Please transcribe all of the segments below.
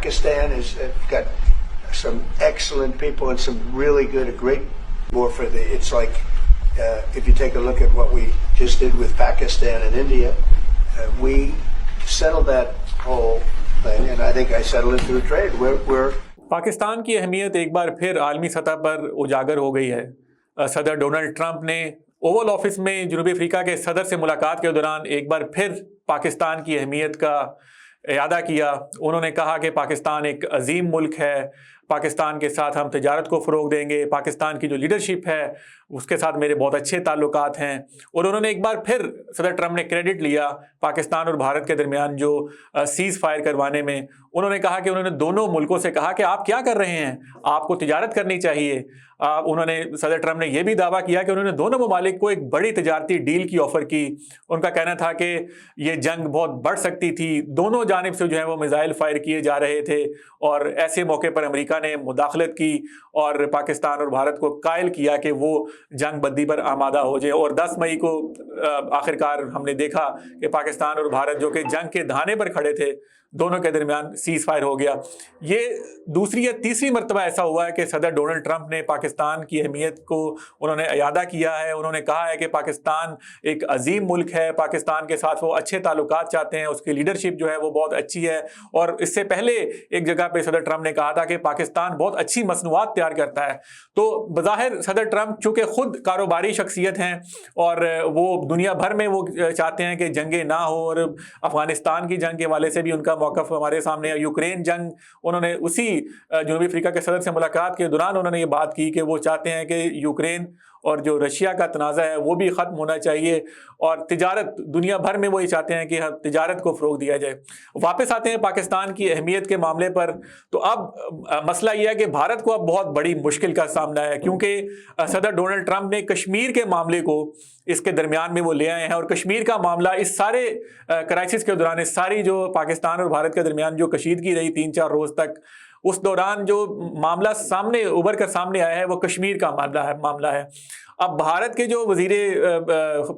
Pakistan has got some excellent people and some really good, a great war for the. It's like if you take a look at what we just did with Pakistan and India, we settled that whole thing, and I think I settled it through trade. We're Pakistan की अहमियत एक बार फिर आलमी सतह पर उजागर हो गई है। सदर डोनाल्ड ट्रंप ने ओवल ऑफिस में जनूबी अफ्रीका के सदर से मुलाकात के दौरान एक बार फिर पाकिस्तान की अहमियत का इयादा किया। उन्होंने कहा कि पाकिस्तान एक अजीम मुल्क है, पाकिस्तान के साथ हम तिजारत को फ़रोग़ देंगे, पाकिस्तान की जो लीडरशिप है उसके साथ मेरे बहुत अच्छे ताल्लुकात हैं। और उन्होंने एक बार फिर सदर ट्रंप ने क्रेडिट लिया पाकिस्तान और भारत के दरमियान जो सीज़ फायर करवाने में। उन्होंने कहा कि उन्होंने दोनों मुल्कों से कहा कि आप क्या कर रहे हैं, आपको तिजारत करनी चाहिए। उन्होंने सदर ट्रंप ने यह भी दावा किया कि उन्होंने दोनों ममालिक को एक बड़ी तिजारती डील की ऑफ़र की। उनका कहना था कि ये जंग बहुत बढ़ सकती थी, दोनों जानिब से जो है वो मिसाइल फायर किए जा रहे थे और ऐसे मौके पर अमेरिका ने मुदाखलत की और पाकिस्तान और भारत को कायल किया कि वो जंग बंदी पर आमादा हो जाए। और 10 मई को आखिरकार हमने देखा कि पाकिस्तान और भारत जो कि जंग के दहाने पर खड़े थे, दोनों के दरमियान सीज़ फायर हो गया। ये दूसरी या तीसरी मरतबा ऐसा हुआ है कि सदर डोनाल्ड ट्रंप ने पाकिस्तान की अहमियत को उन्होंने इयादा किया है। उन्होंने कहा है कि पाकिस्तान एक अजीम मुल्क है, पाकिस्तान के साथ वो अच्छे ताल्लुकात चाहते हैं, उसकी लीडरशिप जो है वो बहुत अच्छी है। और इससे पहले एक जगह पे सदर ट्रंप ने कहा था कि पाकिस्तान बहुत अच्छी मसनूआत तैयार करता है। तो बज़ाहिर सदर ट्रंप चूँकि ख़ुद कारोबारी शख्सियत हैं और वो दुनिया भर में वो चाहते हैं कि जंगें ना हो, और अफ़गानिस्तान की जंग के हवाले से भी उनका मौक़िफ़ हमारे सामने है। यूक्रेन जंग, उन्होंने उसी जनूबी अफ्रीका के सदर से मुलाकात के दौरान उन्होंने ये बात की कि वो चाहते हैं कि यूक्रेन और जो रशिया का तनाज़ा है वो भी ख़त्म होना चाहिए, और तिजारत दुनिया भर में वो ये चाहते हैं कि तिजारत को फ़रोग़ दिया जाए। वापस आते हैं पाकिस्तान की अहमियत के मामले पर, तो अब मसला ये है कि भारत को अब बहुत बड़ी मुश्किल का सामना है, क्योंकि सदर डोनाल्ड ट्रंप ने कश्मीर के मामले को इसके दरमियान में वो ले आए हैं। और कश्मीर का मामला इस सारे क्राइसिस के दौरान, इस सारी जो पाकिस्तान और भारत के दरमियान जो कशीदगी रही 3-4 रोज़ तक, उस दौरान जो मामला सामने उभर कर सामने आया है वो कश्मीर का मामला है। अब भारत के जो वज़ीर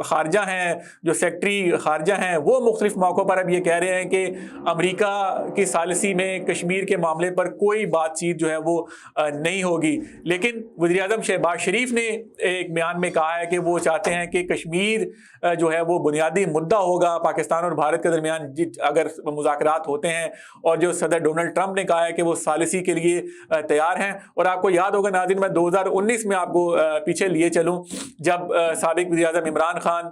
ख़ारजा हैं, जो सेक्रेटरी ख़ारजा हैं, वो मुख्तलिफ़ मौक़ों पर अब ये कह रहे हैं कि अमेरिका की सालिसी में कश्मीर के मामले पर कोई बातचीत जो है वो नहीं होगी। लेकिन वज़ीर-ए-आज़म शहबाज शरीफ ने एक बयान में कहा है कि वो चाहते हैं कि कश्मीर जो है वो बुनियादी मुद्दा होगा पाकिस्तान और भारत के दरमियान अगर मुज़ाकरात होते हैं, और जो सदर डोनाल्ड ट्रंप ने कहा है कि वो सालिसी के लिए तैयार हैं। और आपको याद होगा नाज़रीन, मैं 2019 में आपको पीछे लिए चलूँ, जब साबिक़ वज़ीर-ए-आज़म इमरान खान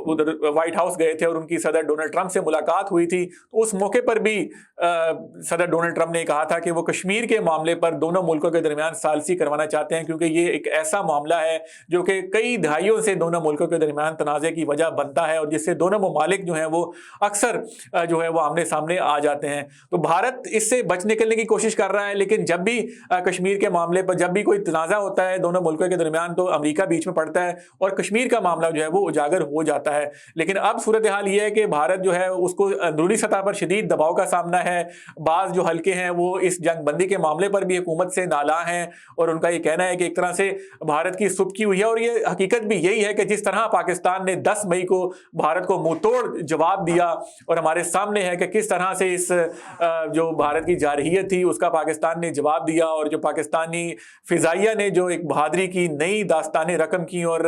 उधर वाइट हाउस गए थे और उनकी सदर डोनाल्ड ट्रंप से मुलाकात हुई थी, तो उस मौके पर भी सदर डोनाल्ड ट्रंप ने कहा था कि वो कश्मीर के मामले पर दोनों मुल्कों के दरमियान सालिसी करवाना चाहते हैं, क्योंकि ये एक ऐसा मामला है जो कि कई दहाइयों से दोनों मुल्कों के दरमियान तनाज़े की वजह बनता है और जिससे दोनों ममालिक जो हैं वो अक्सर जो है वो आमने सामने आ जाते हैं। तो भारत इससे बच निकलने की कोशिश कर रहा है, लेकिन जब भी कश्मीर के मामले पर जब भी कोई तनाज़ा होता है दोनों मुल्कों के दरमियान, तो अमेरिका बीच में पड़ता है और कश्मीर का मामला जो है वो उजागर हो जाता है। लेकिन अब सूरत हाल ये है कि भारत जो है उसको अंदरूनी सतह पर शदीद दबाव का सामना है। बाज़ जो हल्के हैं वो इस जंग बंदी के मामले पर भी हुकूमत से नाला हैं, और उनका ये कहना है कि एक तरह से भारत की सुबकी हुई है। और ये हकीकत भी यही है कि जिस तरह पाकिस्तान ने 10 मई को भारत को मुंह तोड़ जवाब दिया, और हमारे सामने है कि किस तरह से इस जो भारत की जारहियत थी उसका पाकिस्तान ने जवाब दिया, और जो पाकिस्तानी फ़िज़ाइया ने जो एक बहादुरी की नई दास्तानें रकम की, और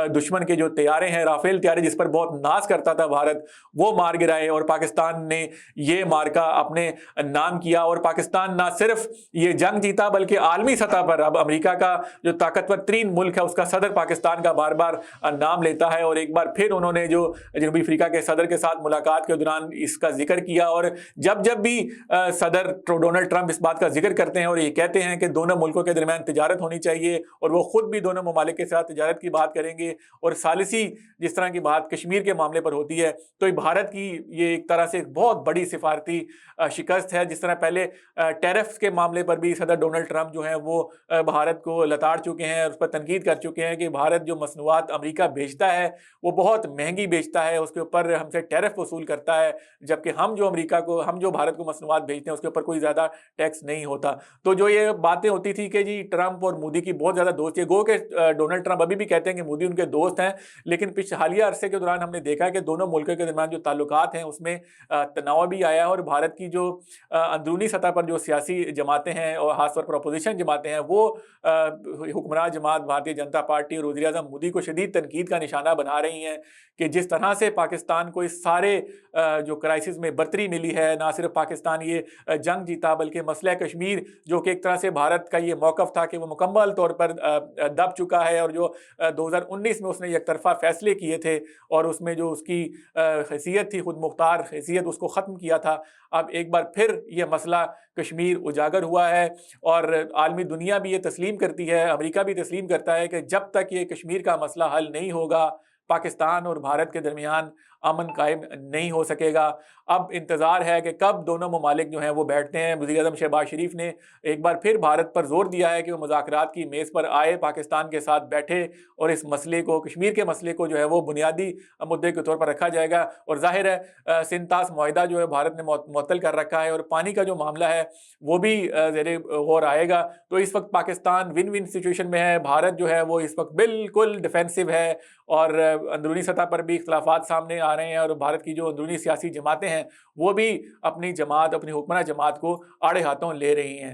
दुश्मन के जो तैयारे हैं राफेल तैयारे जिस पर बहुत नाज करता था भारत, वो मार गिराए, और पाकिस्तान ने ये मार्का अपने नाम किया। और पाकिस्तान ना सिर्फ ये जंग जीता बल्कि आलमी सतह पर अब अमेरिका का जो ताकतवर तरीन मुल्क है उसका सदर पाकिस्तान का बार बार नाम लेता है। और एक बार फिर उन्होंने जो जनूबी अफ्रीका के सदर के साथ मुलाकात के दौरान इसका जिक्र किया, और जब जब भी सदर डोनाल्ड ट्रंप इस बात का जिक्र करते हैं और ये कहते हैं कि दोनों मुल्कों के दरमियान तिजारत होनी चाहिए, और वो खुद भी दोनों ममालिक के साथ तिजारत की बात करेंगे, और सालिसी जिस तरह की बात कश्मीर के मामले पर होती है, तो ये भारत की ये एक तरह से एक बहुत बड़ी सिफारती शिकस्त है। जिस तरह पहले टैरिफ्स के मामले पर भी सदर डोनाल्ड ट्रंप जो है वो भारत को लताड़ चुके हैं, उस पर तनकीद कर चुके हैं कि भारत जो मसनूआत अमेरिका बेचता है वो बहुत महंगी बेचता है, उसके ऊपर हमसे टैरिफ वसूल करता है, जबकि हम जो भारत को मसनूआत भेजते हैं उसके ऊपर कोई ज़्यादा टैक्स नहीं होता। तो जो ये बातें होती थी कि जी ट्रंप और मोदी की बहुत ज़्यादा दोस्ती है, गो के डोनाल्ड ट्रंप अभी भी कहते हैं कि मोदी उनके दोस्त हैं, लेकिन हालिया अरसे के दौरान हमने देखा है कि दोनों मुल्कों के दरमियान जो ताल्लुकात हैं उसमें तनाव भी आया है, और भारत की जो अंदरूनी सतह पर जो सियासी जमातें हैं और खासतौर पर अपोजिशन जमातें हैं वो हुक्मरान जमात भारतीय जनता पार्टी और वज़ीर आज़म मोदी को शदीद तनकीद का निशाना बना रही हैं कि जिस तरह से पाकिस्तान को इस सारे जो क्राइसिस में बर्तरी मिली है, ना सिर्फ पाकिस्तान ये जंग जीता बल्कि मसला कश्मीर जो कि एक तरह से भारत का ये मौक़िफ़ था कि वो मुकम्मल तौर पर दब चुका है, और जो 2019 में उसने एकतरफ़ा फ़ैसले किए थे और उसमें जो उसकी हैसियत थी, खुद मुख्तार हैसियत, उसको ख़त्म किया था। अब एक बार फिर ये मसला कश्मीर उजागर हुआ है, और आलमी दुनिया भी ये तस्लीम करती है, अमेरिका भी तस्लीम करता है कि जब तक ये कश्मीर का मसला हल नहीं होगा पाकिस्तान और भारत के दरमियान अमन कायम नहीं हो सकेगा। अब इंतज़ार है कि कब दोनों ममालिक जो हैं वो बैठते हैं। वज़ीर आज़म शहबाज शरीफ ने एक बार फिर भारत पर जोर दिया है कि वो मुज़ाकरात की मेज़ पर आए, पाकिस्तान के साथ बैठे, और इस मसले को, कश्मीर के मसले को जो है वो बुनियादी मुद्दे के तौर पर रखा जाएगा। और ज़ाहिर है सिंतास मुआहिदा जो है भारत ने मुअत्तल कर रखा है, और पानी का जो मामला है वो भी ज़ेरे गौर आएगा। तो इस वक्त पाकिस्तान विन विन सिचुएशन में है। भारत जो है वो इस वक्त बिल्कुल डिफेंसिव है, और अंदरूनी सतह पर भी इख्तिलाफात सामने आ रहे हैं, और भारत की जो अंदरूनी सियासी जमातें हैं वो भी अपनी जमात, अपनी हुक्मरान जमात को आड़े हाथों ले रही हैं।